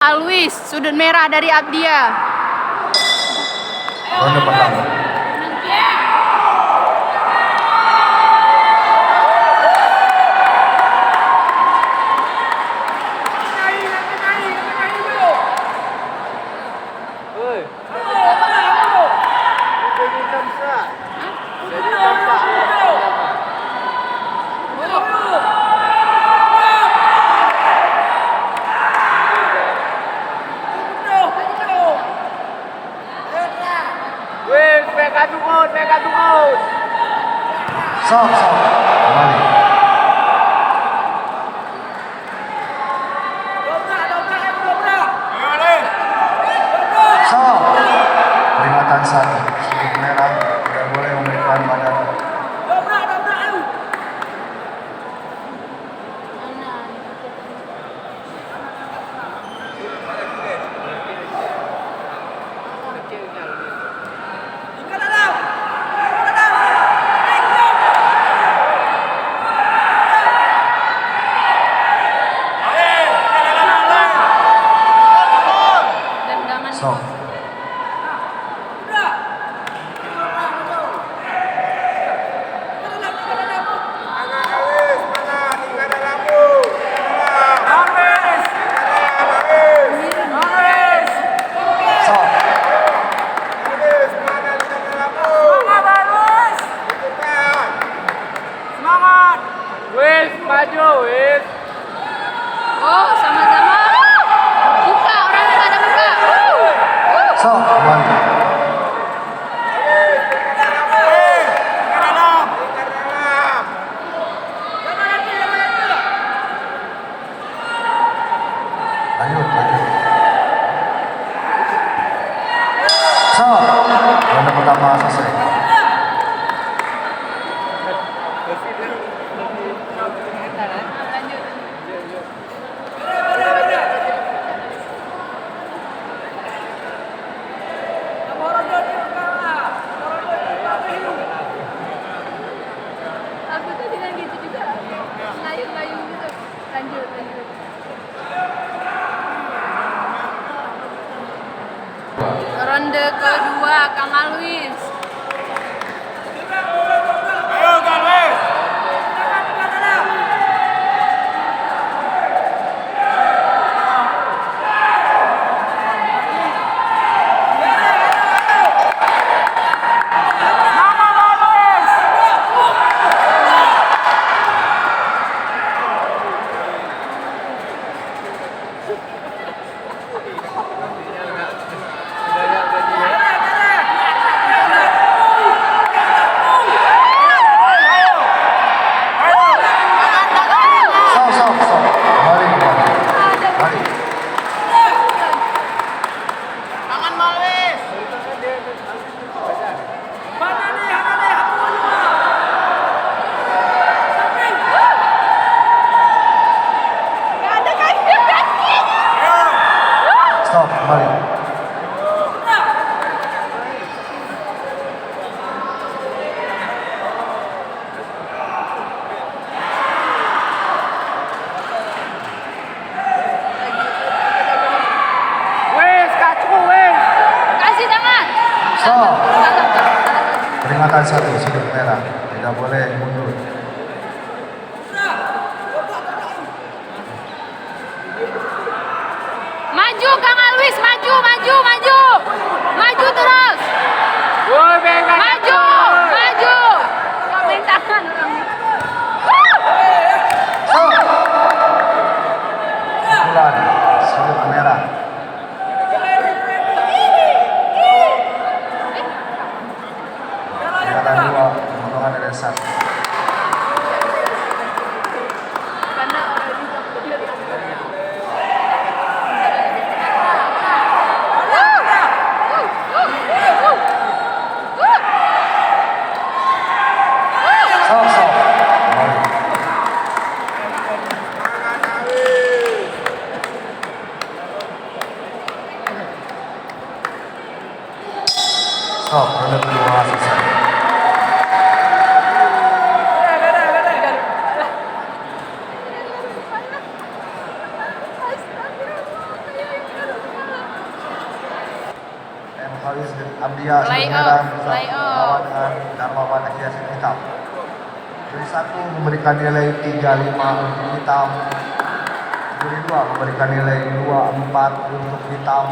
Alwis, sudut merah dari Abdia. Ronde pertama. Sok, kembali. Sok, peringatan 1, sudut merah, tidak boleh memberikan badan. Sok. Maju, Wis. Oh, sama-sama. Buka, orangnya nggak ada buka. Sok, kembali. Lanjut. Sok, ronde pertama selesai. Aku tuh dengan gitu juga. Ngayun-ngayun gitu. Lanjut. Ronde kedua, Kang Alwis. Ayo, Galwis. Sok, kembali. Mari. Tangan Malwis. Nggak ada kaki. Stop, kembali. Wis, kacu, Wis. Kasih tangan. Stop. Salah. Peringatan 1, sudut merah, tidak boleh mundur. Maju Kang Alwis, maju. Maju terus. Woi, bengkel. Maju. Komen tangan orangnya. Sok. Pukulan, sudut merah. Peringatan 2, pemotongan dari 1. Karena orang ini Sok, kembali. Stop, ronde kedua selesai. Abdia Fly sabuk merah off, fly lawan off. dengan Dharma warna hiasan hitam. Juri 1 memberikan nilai 35 untuk hitam. Juri 2 memberikan nilai 24 untuk hitam.